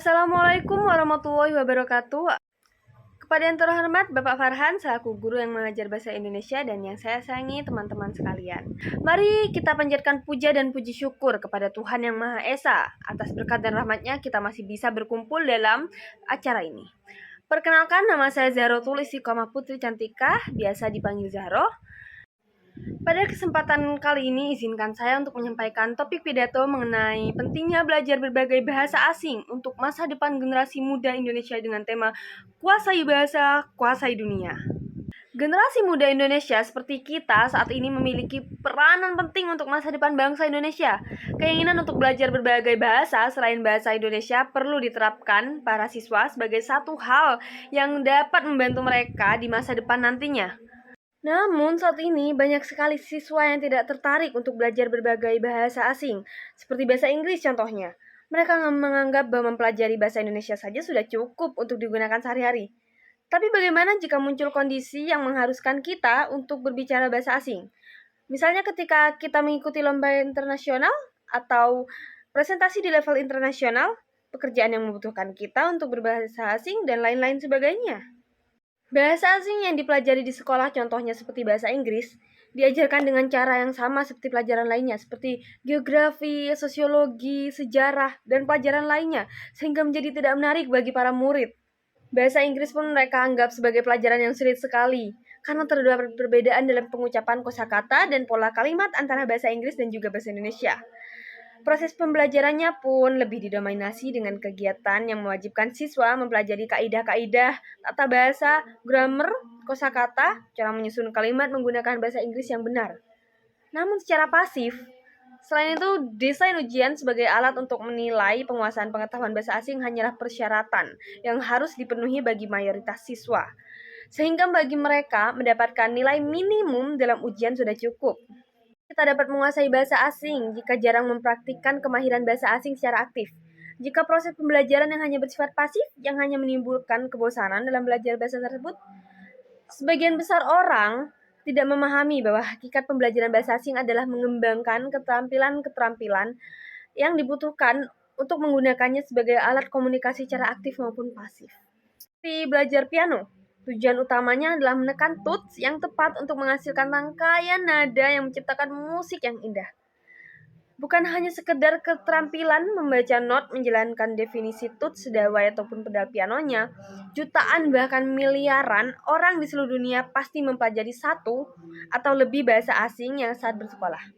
Assalamualaikum warahmatullahi wabarakatuh. Kepada yang terhormat Bapak Farhan selaku guru yang mengajar bahasa Indonesia dan yang saya sayangi teman-teman sekalian. Mari kita panjatkan puja dan puji syukur kepada Tuhan Yang Maha Esa. Atas berkat dan rahmatnya kita masih bisa berkumpul dalam acara ini. Perkenalkan, nama saya Zahrotul Istiqomah Putri Cantika, biasa dipanggil Zahro. Pada kesempatan kali ini, izinkan saya untuk menyampaikan topik pidato mengenai pentingnya belajar berbagai bahasa asing untuk masa depan generasi muda Indonesia dengan tema Kuasai Bahasa, Kuasai Dunia. Generasi muda Indonesia seperti kita saat ini memiliki peranan penting untuk masa depan bangsa Indonesia. Keinginan untuk belajar berbagai bahasa selain bahasa Indonesia perlu diterapkan para siswa sebagai satu hal yang dapat membantu mereka di masa depan nantinya. Namun saat ini banyak sekali siswa yang tidak tertarik untuk belajar berbagai bahasa asing, seperti bahasa Inggris contohnya. Mereka menganggap bahwa mempelajari bahasa Indonesia saja sudah cukup untuk digunakan sehari-hari. Tapi bagaimana jika muncul kondisi yang mengharuskan kita untuk berbicara bahasa asing? Misalnya ketika kita mengikuti lomba internasional atau presentasi di level internasional, pekerjaan yang membutuhkan kita untuk berbahasa asing, dan lain-lain sebagainya. Bahasa asing yang dipelajari di sekolah contohnya seperti bahasa Inggris, diajarkan dengan cara yang sama seperti pelajaran lainnya, seperti geografi, sosiologi, sejarah, dan pelajaran lainnya, sehingga menjadi tidak menarik bagi para murid. Bahasa Inggris pun mereka anggap sebagai pelajaran yang sulit sekali, karena terdapat perbedaan dalam pengucapan kosakata dan pola kalimat antara bahasa Inggris dan juga bahasa Indonesia. Proses pembelajarannya pun lebih didominasi dengan kegiatan yang mewajibkan siswa mempelajari kaidah-kaidah, tata bahasa, grammar, kosakata, cara menyusun kalimat menggunakan bahasa Inggris yang benar. Namun secara pasif, selain itu desain ujian sebagai alat untuk menilai penguasaan pengetahuan bahasa asing hanyalah persyaratan yang harus dipenuhi bagi mayoritas siswa. Sehingga bagi mereka mendapatkan nilai minimum dalam ujian sudah cukup. Kita dapat menguasai bahasa asing jika jarang mempraktikkan kemahiran bahasa asing secara aktif. Jika proses pembelajaran yang hanya bersifat pasif, yang hanya menimbulkan kebosanan dalam belajar bahasa tersebut, sebagian besar orang tidak memahami bahwa hakikat pembelajaran bahasa asing adalah mengembangkan keterampilan-keterampilan yang dibutuhkan untuk menggunakannya sebagai alat komunikasi secara aktif maupun pasif. Seperti belajar piano. Tujuan utamanya adalah menekan tuts yang tepat untuk menghasilkan rangkaian nada yang menciptakan musik yang indah. Bukan hanya sekedar keterampilan membaca not, menjalankan definisi tuts, dawai, ataupun pedal pianonya, jutaan bahkan miliaran orang di seluruh dunia pasti mempelajari satu atau lebih bahasa asing yang saat bersekolah.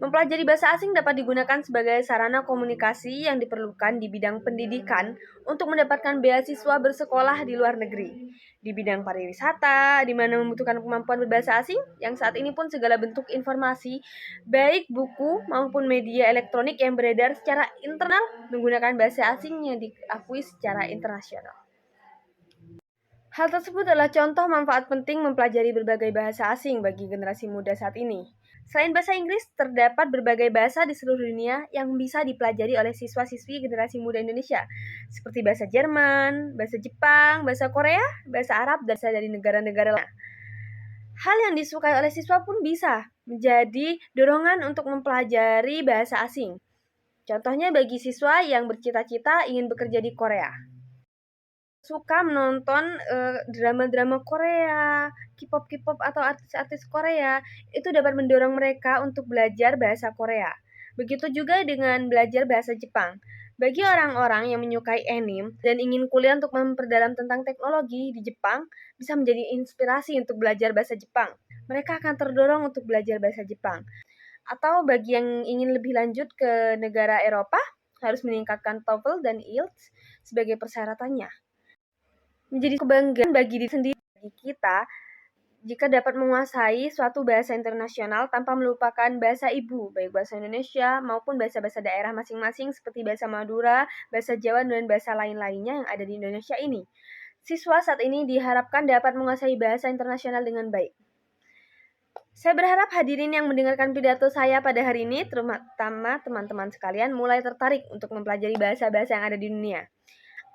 Mempelajari bahasa asing dapat digunakan sebagai sarana komunikasi yang diperlukan di bidang pendidikan untuk mendapatkan beasiswa bersekolah di luar negeri. Di bidang pariwisata, di mana membutuhkan kemampuan berbahasa asing, yang saat ini pun segala bentuk informasi, baik buku maupun media elektronik yang beredar secara internal menggunakan bahasa asing yang diakui secara internasional. Hal tersebut adalah contoh manfaat penting mempelajari berbagai bahasa asing bagi generasi muda saat ini. Selain bahasa Inggris, terdapat berbagai bahasa di seluruh dunia yang bisa dipelajari oleh siswa-siswi generasi muda Indonesia, seperti bahasa Jerman, bahasa Jepang, bahasa Korea, bahasa Arab, dan bahasa dari negara-negara lain. Hal yang disukai oleh siswa pun bisa menjadi dorongan untuk mempelajari bahasa asing. Contohnya bagi siswa yang bercita-cita ingin bekerja di Korea. Suka menonton drama-drama Korea, K-pop atau artis-artis Korea, itu dapat mendorong mereka untuk belajar bahasa Korea. Begitu juga dengan belajar bahasa Jepang. Bagi orang-orang yang menyukai anime dan ingin kuliah untuk memperdalam tentang teknologi di Jepang, bisa menjadi inspirasi untuk belajar bahasa Jepang. Mereka akan terdorong untuk belajar bahasa Jepang. Atau bagi yang ingin lebih lanjut ke negara Eropa, harus meningkatkan TOEFL dan IELTS sebagai persyaratannya. Menjadi kebanggaan bagi diri sendiri, bagi kita, jika dapat menguasai suatu bahasa internasional tanpa melupakan bahasa ibu, baik bahasa Indonesia maupun bahasa-bahasa daerah masing-masing seperti bahasa Madura, bahasa Jawa, dan bahasa lain-lainnya yang ada di Indonesia ini. Siswa saat ini diharapkan dapat menguasai bahasa internasional dengan baik. Saya berharap hadirin yang mendengarkan pidato saya pada hari ini, terutama teman-teman sekalian, mulai tertarik untuk mempelajari bahasa-bahasa yang ada di dunia.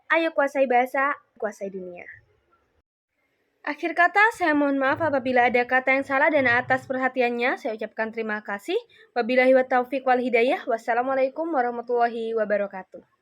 Ayo kuasai bahasa, kuasai dunia. Akhir kata, saya mohon maaf apabila ada kata yang salah, dan atas perhatiannya saya ucapkan terima kasih. Wabillahi wa taufiq wal hidayah. Wassalamualaikum warahmatullahi wabarakatuh.